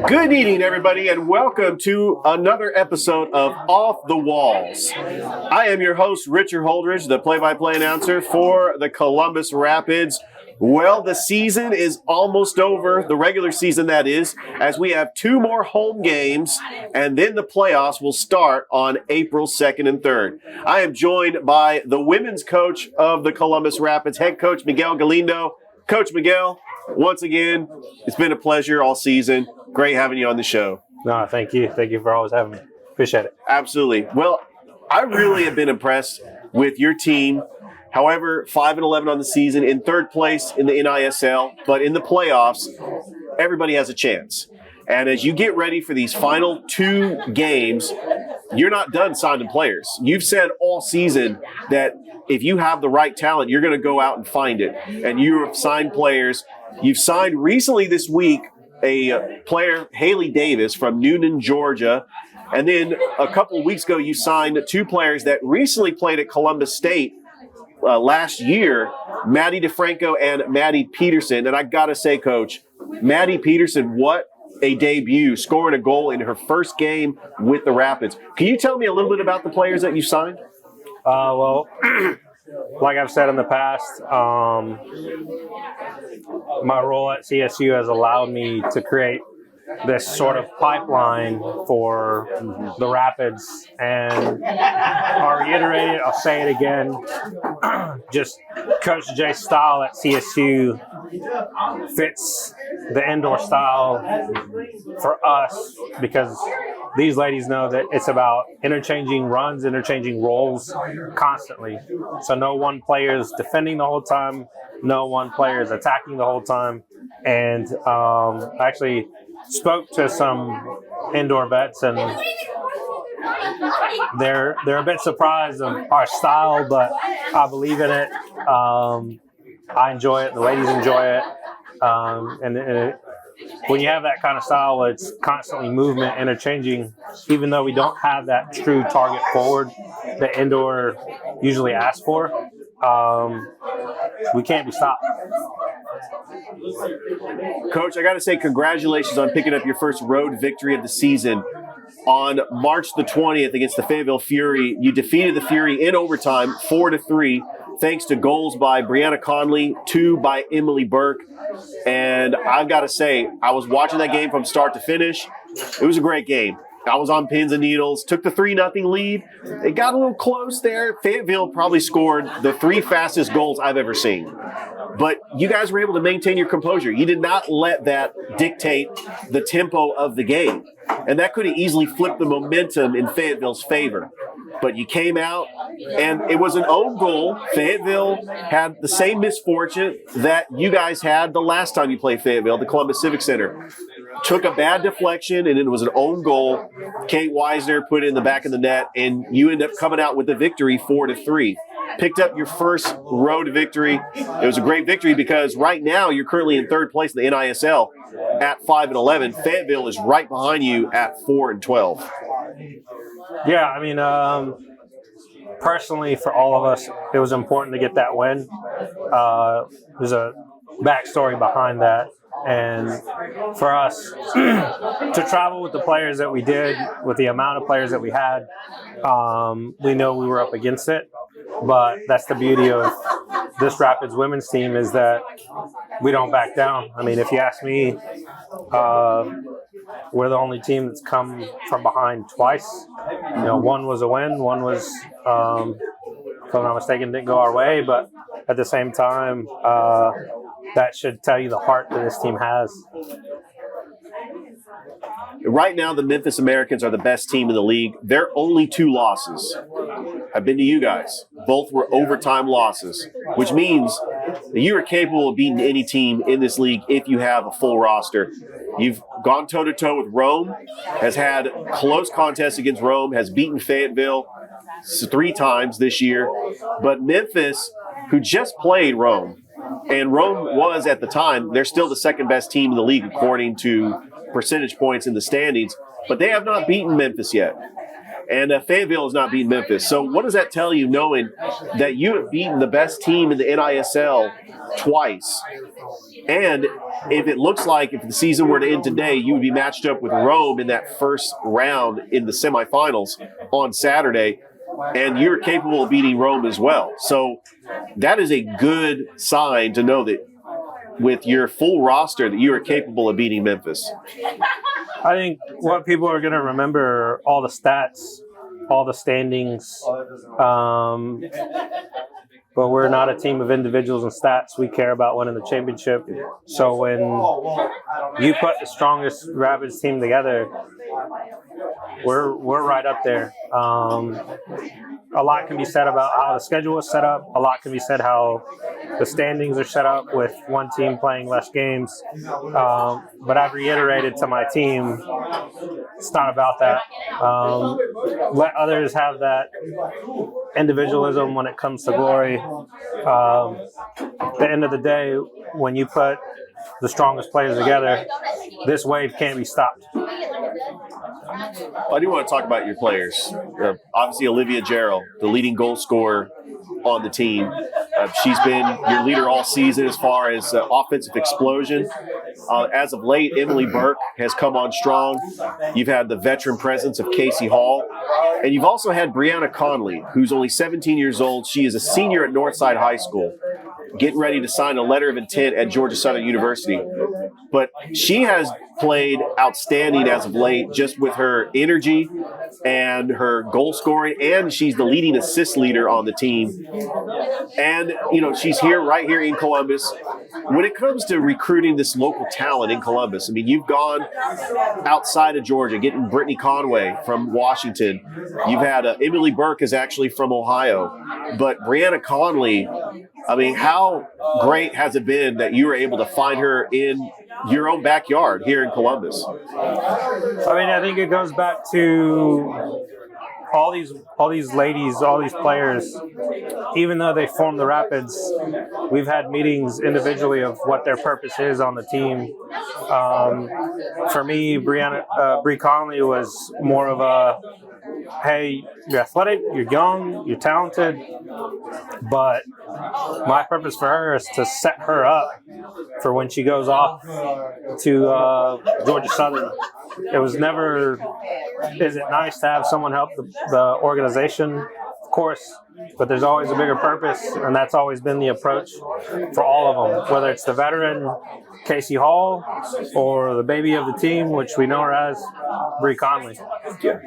Good evening, everybody, and welcome to another episode of Off the Walls. I am your host, Richard Holdridge, the play-by-play announcer for the Columbus Rapids. Well, the season is almost over, the regular season that is, as we have two more home games, and then the playoffs will start on April 2nd and 3rd. I am joined by the women's coach of the Columbus Rapids, head coach Miguel Galindo. Coach Miguel, once again, it's been a pleasure all season. Great having you on the show. No, thank you. Thank you for always having me. Appreciate it. Absolutely. Well, I really have been impressed with your team. However, 5-11 on the season, in third place in the NISL, but in the playoffs, everybody has a chance. And as you get ready for these final two games, you're not done signing players. You've said all season that if you have the right talent, you're going to go out and find it. And you have signed players. You've signed recently this week a player, Haley Davis, from Noonan, Georgia. And then a couple of weeks ago, you signed two players that recently played at Columbus State last year, Maddie DeFranco and Maddie Peterson. And I got to say, Coach, Maddie Peterson, what a debut, scoring a goal in her first game with the Rapids. Can you tell me a little bit about the players that you signed? Well, like I've said in the past, my role at CSU has allowed me to create this sort of pipeline for the Rapids. And I'll reiterate it, I'll say it again. Just Coach J's style at CSU fits the indoor style for us because these ladies know that it's about interchanging runs, interchanging roles constantly. So no one player is defending the whole time, no one player is attacking the whole time. And actually spoke to some indoor vets, and they're a bit surprised of our style, but I believe in it. I enjoy it. The ladies enjoy it. When you have that kind of style, it's constantly movement, interchanging. Even though we don't have that true target forward that indoor usually asks for, we can't be stopped. Coach, I got to say congratulations on picking up your first road victory of the season. On March the 20th against the Fayetteville Fury, you defeated the Fury in overtime 4-3, thanks to goals by Brianna Conley, 2 by Emily Burke. And I've got to say, I was watching that game from start to finish. It was a great game. I was on pins and needles, took the 3-0 lead. It got a little close there. Fayetteville probably scored the 3 fastest goals I've ever seen. But you guys were able to maintain your composure. You did not let that dictate the tempo of the game. And that could have easily flipped the momentum in Fayetteville's favor. But you came out, and it was an own goal. Fayetteville had the same misfortune that you guys had the last time you played Fayetteville, the Columbus Civic Center. Took a bad deflection, and it was an own goal. Kate Weisner put it in the back of the net, and you end up coming out with the victory 4-3. Picked up your first road victory. It was a great victory because right now you're currently in third place in the NISL at 5-11. Fayetteville is right behind you at 4-12. Yeah, I mean, personally, for all of us, it was important to get that win. There's a backstory behind that. And for us to travel with the players that we did, with the amount of players that we had, we know we were up against it. But that's the beauty of this Rapids women's team, is that we don't back down. I mean, if you ask me, we're the only team that's come from behind twice. You know, one was a win, one was, if I'm not mistaken, didn't go our way. But at the same time, that should tell you the heart that this team has. Right now, the Memphis Americans are the best team in the league. Their only 2 losses have been to you guys. Both were overtime losses, which means that you are capable of beating any team in this league if you have a full roster. You've gone toe-to-toe with Rome, has had close contests against Rome, has beaten Fayetteville 3 times this year. But Memphis, who just played Rome, and Rome was, at the time, they're still the second best team in the league according to percentage points in the standings, but they have not beaten Memphis yet. And Fayetteville has not beaten Memphis. So what does that tell you, knowing that you have beaten the best team in the NISL twice? And if it looks like if the season were to end today, you would be matched up with Rome in that first round in the semifinals on Saturday, and you're capable of beating Rome as well. So that is a good sign to know that with your full roster that you are capable of beating Memphis. I think what people are going to remember are all the stats, all the standings. But we're not a team of individuals and stats. We care about winning the championship. So when you put the strongest Rapids team together, we're right up there. A lot can be said about how the schedule is set up. A lot can be said how the standings are set up with one team playing less games. But I've reiterated to my team, it's not about that. Let others have that individualism when it comes to glory. At the end of the day, when you put the strongest players together, this wave can't be stopped. I do want to talk about your players. Obviously, Olivia Gerald, the leading goal scorer on the team. She's been your leader all season as far as offensive explosion. As of late, Emily Burke has come on strong. You've had the veteran presence of Casey Hall. And you've also had Brianna Conley, who's only 17 years old. She is a senior at Northside High School, getting ready to sign a letter of intent at Georgia Southern University. But she has played outstanding as of late, just with her energy and her goal scoring, and she's the leading assist leader on the team. And, she's right here in Columbus. When it comes to recruiting this local talent in Columbus, I mean, you've gone outside of Georgia, getting Brittany Conway from Washington. You've had Emily Burke is actually from Ohio. But Brianna Conley, I mean, how great has it been that you were able to find her in your own backyard here in Columbus? I mean, I think it goes back to all these ladies, all these players. Even though they form the Rapids, we've had meetings individually of what their purpose is on the team. For me, Brie Conley was more of a, hey, you're athletic, you're young, you're talented, but my purpose for her is to set her up for when she goes off to Georgia Southern. It was never, is it nice to have someone help the organization? Of course, but there's always a bigger purpose, and that's always been the approach for all of them, whether it's the veteran Casey Hall or the baby of the team, which we know her as, Brie Conley. Yeah.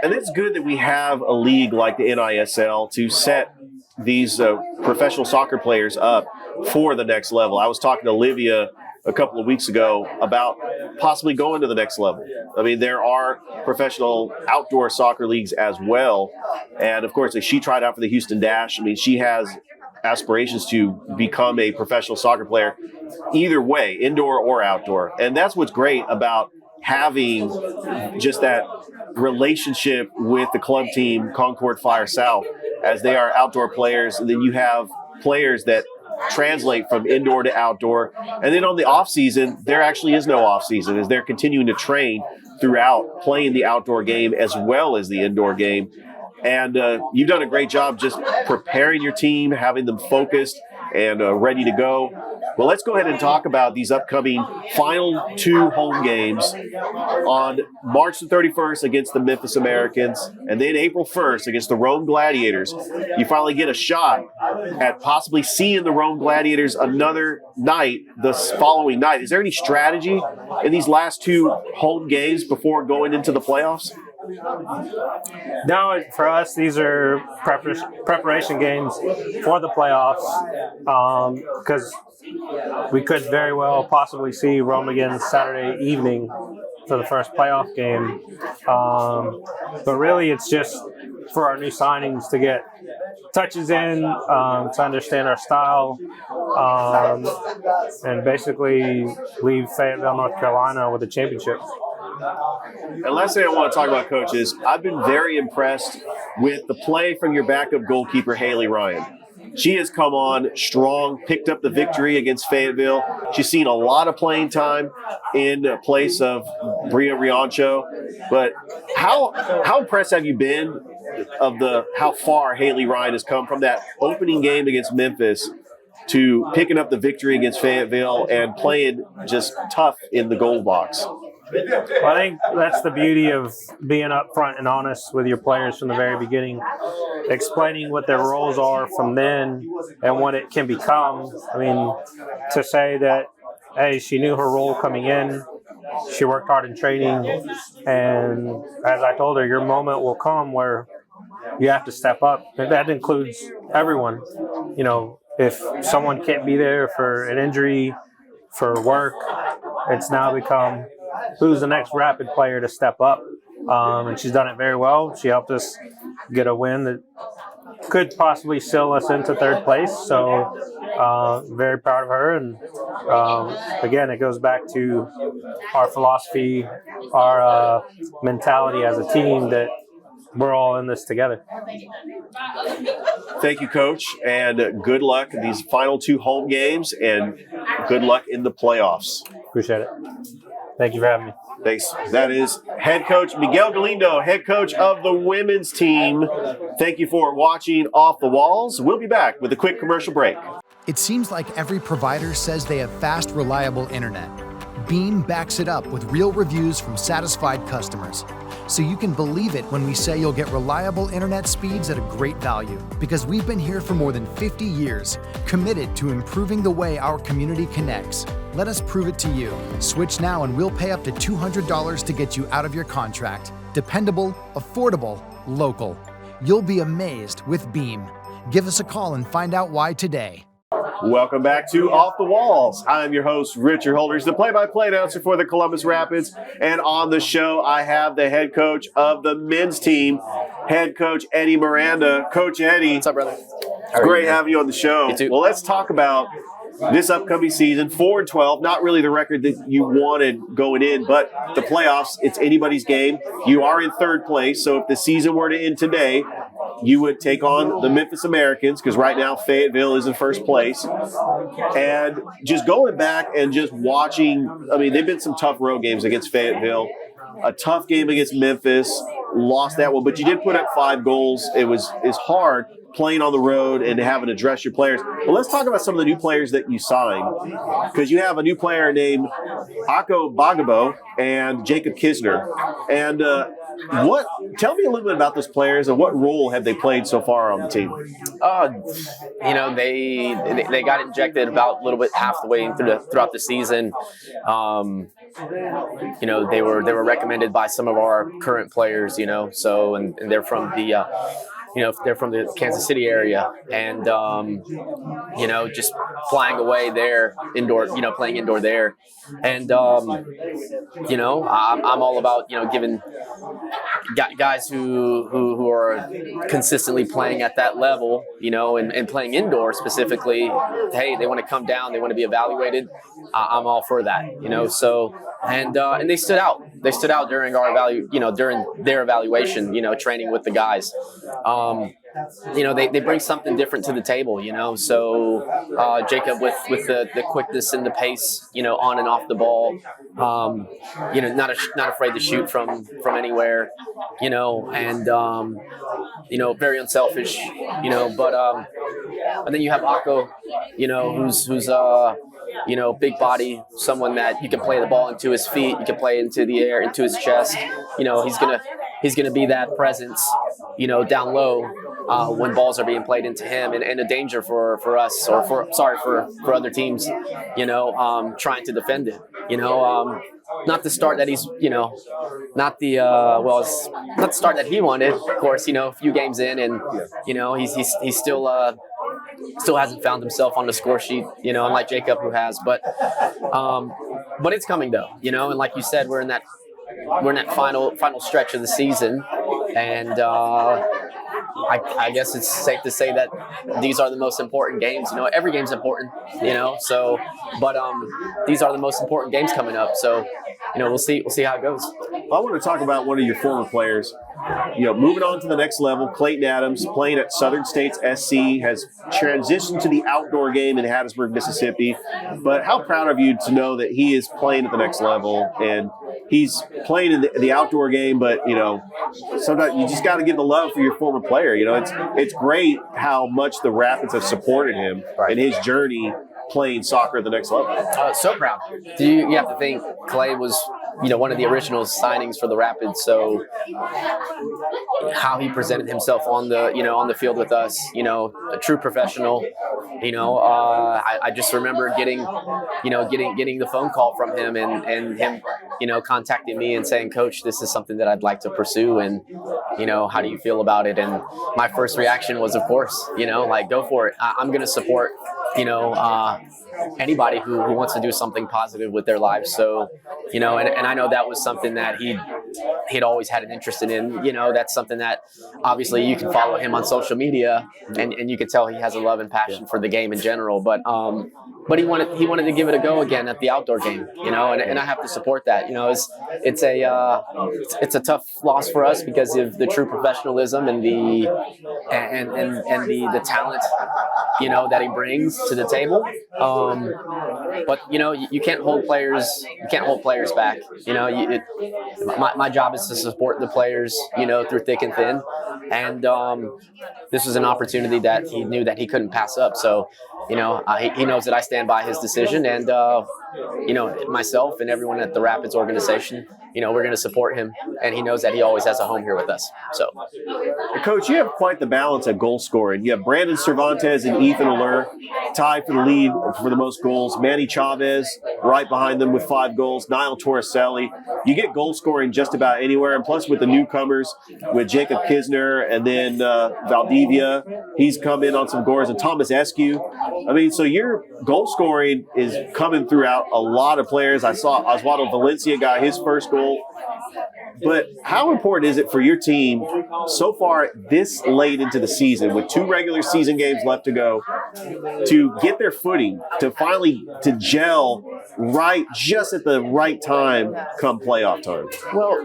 And it's good that we have a league like the NISL to set these professional soccer players up for the next level. I was talking to Olivia a couple of weeks ago about possibly going to the next level. I mean, there are professional outdoor soccer leagues as well. And of course, she tried out for the Houston Dash. I mean, she has aspirations to become a professional soccer player either way, indoor or outdoor. And that's what's great about having just that relationship with the club team, Concord Fire South, as they are outdoor players. And then you have players that translate from indoor to outdoor. And then on the off season, there actually is no off season, as they're continuing to train throughout, playing the outdoor game as well as the indoor game. And you've done a great job just preparing your team, having them focused and ready to go. Well, let's go ahead and talk about these upcoming final two home games on March the 31st against the Memphis Americans, and then April 1st against the Rome Gladiators. You finally get a shot at possibly seeing the Rome Gladiators another night, the following night. Is there any strategy in these last two home games before going into the playoffs? No, for us, these are preparation games for the playoffs, because we could very well possibly see Rome again Saturday evening for the first playoff game. But really, it's just for our new signings to get touches in, to understand our style, and basically leave Fayetteville, North Carolina with a championship. And last thing I want to talk about, Coach, is I've been very impressed with the play from your backup goalkeeper, Haley Ryan. She has come on strong, picked up the victory against Fayetteville. She's seen a lot of playing time in place of Bria Riancho. But how impressed have you been of how far Haley Ryan has come from that opening game against Memphis to picking up the victory against Fayetteville and playing just tough in the goal box? Well, I think that's the beauty of being upfront and honest with your players from the very beginning, explaining what their roles are from then and what it can become. I mean, to say that, hey, she knew her role coming in, she worked hard in training, and as I told her, your moment will come where you have to step up. And that includes everyone. You know, if someone can't be there for an injury, for work, it's now become who's the next Rapid player to step up. And she's done it very well. She helped us get a win that could possibly seal us into third place. So very proud of her. And again, it goes back to our philosophy, our mentality as a team that we're all in this together. Thank you, Coach, and good luck in these final 2 home games, and good luck in the playoffs. Appreciate it. Thank you for having me. Thanks. That is head coach Miguel Galindo, head coach of the women's team. Thank you for watching Off the Walls. We'll be back with a quick commercial break. It seems like every provider says they have fast, reliable internet. Beam backs it up with real reviews from satisfied customers. So you can believe it when we say you'll get reliable internet speeds at a great value. Because we've been here for more than 50 years, committed to improving the way our community connects. Let us prove it to you. Switch now and we'll pay up to $200 to get you out of your contract. Dependable, affordable, local. You'll be amazed with Beam. Give us a call and find out why today. Welcome back to Off the Walls. I'm your host, Richard Holders, the play-by-play announcer for the Columbus Rapids. And on the show, I have the head coach of the men's team, head coach Eddie Miranda. Coach Eddie. What's up, brother? It's great having you on the show. You too. Well, let's talk about this upcoming season, 4-12, not really the record that you wanted going in, but the playoffs, it's anybody's game. You are in third place, so if the season were to end today, you would take on the Memphis Americans, because right now Fayetteville is in first place. And just going back and just watching, I mean, they've been some tough road games against Fayetteville, a tough game against Memphis, lost that one, but you did put up 5 goals. It's hard playing on the road and having to dress your players. Well, let's talk about some of the new players that you signed, because you have a new player named Ako Bagabo and Jacob Kisner. And tell me a little bit about those players and what role have they played so far on the team? You know, they got injected about a little bit half the way throughout the season. You know, they were recommended by some of our current players. You know, so and they're from the. You know, they're from the Kansas City area, and you know, just flying away there indoor. You know, playing indoor there, and you know, I'm all about, you know, giving guys who are consistently playing at that level, you know, and playing indoor specifically. Hey, they want to come down, they want to be evaluated. I'm all for that, you know. So and they stood out. They stood out during during their evaluation, you know, training with the guys. You know, they bring something different to the table, you know. So Jacob with the quickness and the pace, you know, on and off the ball, you know, not afraid to shoot from anywhere, you know, and you know, very unselfish, you know. But and then you have Ako, you know, who's you know, big body, someone that you can play the ball into his feet, you can play into the air, into his chest. You know, he's gonna be that presence, you know, down low when balls are being played into him, and a danger for us, or for other teams, you know, trying to defend it. You know, not the start that he's, you know, not the it's not the start that he wanted, of course. You know, a few games in, and you know, he's still hasn't found himself on the score sheet, you know, unlike Jacob, who has. But it's coming though, you know. And like you said, we're in that final stretch of the season, and I guess it's safe to say that these are the most important games. You know, every game's important, you know. So, but these are the most important games coming up. So, you know, we'll see how it goes. Well, I want to talk about one of your former players, moving on to the next level. Clayton Adams playing at Southern States SC has transitioned to the outdoor game in Hattiesburg, Mississippi. But how proud of you to know that he is playing at the next level and he's playing in the outdoor game, but sometimes you just got to give the love for your former player. It's great how much the Rapids have supported him in his journey playing soccer at the next level. So proud. You have to think Clay was one of the original signings for the Rapids. So how he presented himself on the field with us, a true professional. I just remember getting the phone call from him and him, contacting me and saying, "Coach, this is something that I'd like to pursue, and how do you feel about it?" And my first reaction was, of course, go for it. I'm going to support, anybody who wants to do something positive with their lives. So, and I know that was something that he'd always had an interest in. That's something that obviously you can follow him on social media and you can tell he has a love and passion for the game in general. But he wanted to give it a go again at the outdoor game, and I have to support that. It's a tough loss for us because of the true professionalism and the talent, that he brings to the table. But you can't hold players. You can't hold players back. My job is to support the players, through thick and thin. And this was an opportunity that he knew that he couldn't pass up. So, he knows that I stand by his decision, and myself and everyone at the Rapids organization, we're going to support him, and he knows that he always has a home here with us. So, Coach, you have quite the balance at goal scoring. You have Brandon Cervantes and Ethan Allure tied for the lead for the most goals. Manny Chavez right behind them with 5 goals. Niall Torricelli. You get goal scoring just about anywhere, and plus with the newcomers, with Jacob Kisner and then Valdivia, he's come in on some goals, and Thomas Eskew. So your goal scoring is coming throughout a lot of players. I saw Oswaldo Valencia got his first goal. But how important is it for your team so far this late into the season, with 2 regular season games left to go, to get their footing, to finally to gel right just at the right time come playoff time? Well,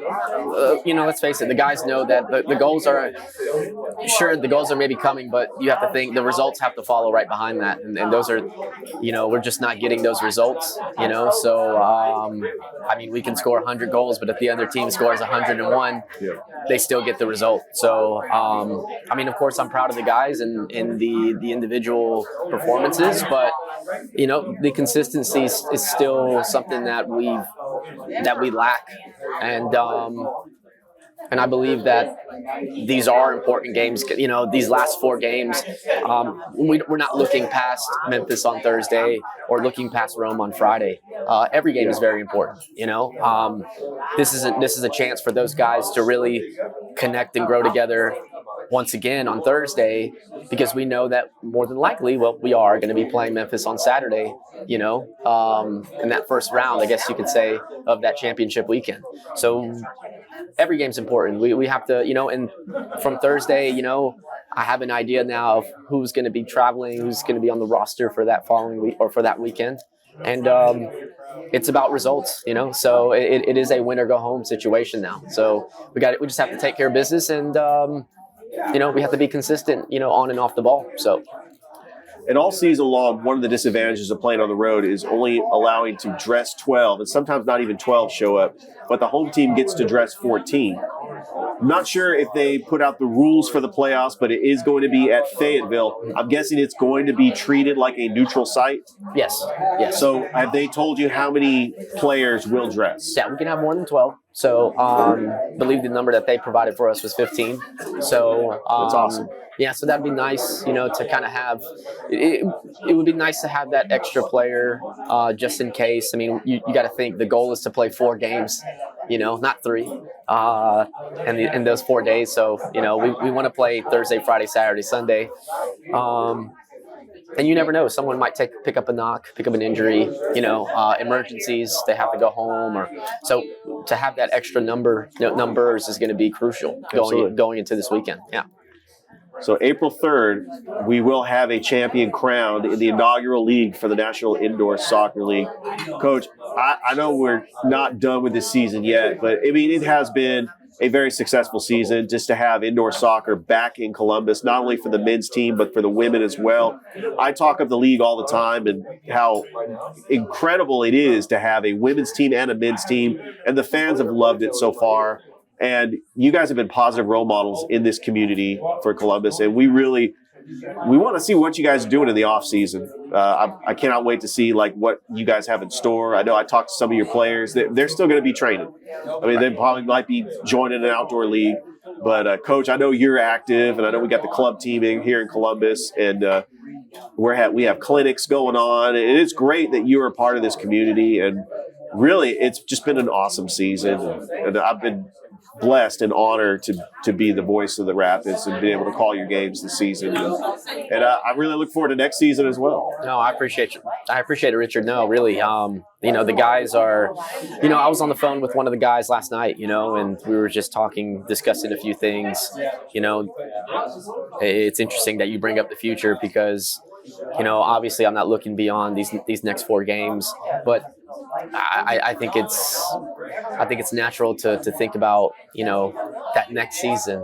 let's face it. The guys know that the goals are maybe coming, but you have to think the results have to follow right behind that, and those are, we're just not getting those results. So we can score 100 goals, but if the other team scores 101, they still get the result. So, of course, I'm proud of the guys and the individual performances, but the consistency is still something that we lack, and I believe that these are important games. These last 4 games, we're not looking past Memphis on Thursday or looking past Rome on Friday. Every game is very important. This is a chance for those guys to really connect and grow together once again on Thursday, because we know that more than likely, we are going to be playing Memphis on Saturday, in that first round, I guess you could say, of that championship weekend. So every game's important. We have to, and from Thursday, I have an idea now of who's going to be traveling, who's going to be on the roster for that following week or for that weekend. And it's about results, so it is a win or go home situation now. So we just have to take care of business, and we have to be consistent, on and off the ball. So. And all season long, one of the disadvantages of playing on the road is only allowing to dress 12, and sometimes not even 12 show up, but the home team gets to dress 14. I'm not sure if they put out the rules for the playoffs, but it is going to be at Fayetteville. I'm guessing it's going to be treated like a neutral site? Yes. So have they told you how many players will dress? Yeah, we can have more than 12. So I believe the number that they provided for us was 15. So that's awesome. Yeah, so that'd be nice, to kind of have it would be nice to have that extra player just in case. You got to think the goal is to play 4 games, not 3, in those 4 days. So, we want to play Thursday, Friday, Saturday, Sunday. And you never know. Someone might pick up a knock, pick up an injury, emergencies, they have to go home. So to have that extra numbers is going to be crucial going into this weekend. Yeah. So April 3rd, we will have a champion crowned in the inaugural league for the National Indoor Soccer League. Coach, I know we're not done with this season yet, but it has been a very successful season, just to have indoor soccer back in Columbus, not only for the men's team, but for the women as well. I talk of the league all the time and how incredible it is to have a women's team and a men's team, and the fans have loved it so far. And you guys have been positive role models in this community for Columbus, and we want to see what you guys are doing in the off season. I cannot wait to see like what you guys have in store. I know I talked to some of your players; they're still going to be training. I mean, they probably might be joining an outdoor league. But Coach, I know you're active, and I know we got the club teaming here in Columbus, and we have clinics going on. And it's great that you're a part of this community, and really, it's just been an awesome season, and I've been blessed and honored to be the voice of the Rapids and be able to call your games this season. And I really look forward to next season as well. No, I appreciate you. I appreciate it, Richard. No, really. The guys are, I was on the phone with one of the guys last night, and we were just discussing a few things. It's interesting that you bring up the future because, obviously I'm not looking beyond these next 4 games, but I think it's natural to think about, that next season,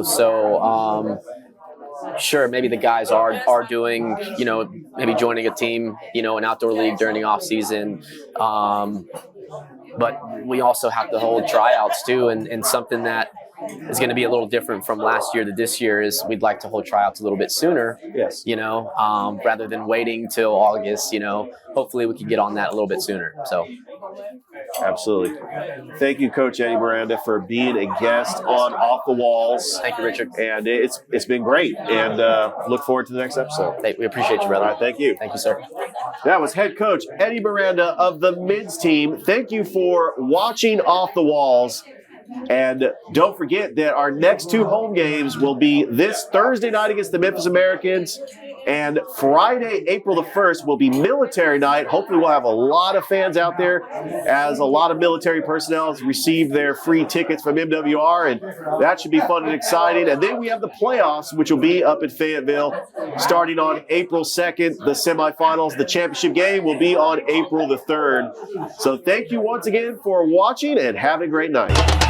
so, sure, maybe the guys are doing, maybe joining a team, an outdoor league during the off season. But we also have to hold tryouts too. And something that is going to be a little different from last year to this year is we'd like to hold tryouts a little bit sooner, yes, rather than waiting till August, hopefully we can get on that a little bit sooner. So. Absolutely. Thank you, Coach Eddie Miranda, for being a guest on Off the Walls. Thank you, Richard. And it's been great. And look forward to the next episode. Hey, we appreciate you, brother. All right, thank you. Thank you, sir. That was head coach Eddie Miranda of the men's team. Thank you for watching Off the Walls. And don't forget that our next 2 home games will be this Thursday night against the Memphis Americans, and Friday, April the 1st, will be military night. Hopefully we'll have a lot of fans out there, as a lot of military personnel has received their free tickets from MWR, and that should be fun and exciting. And then we have the playoffs, which will be up in Fayetteville starting on April 2nd. The semifinals, the championship game, will be on April the 3rd. So thank you once again for watching, and have a great night.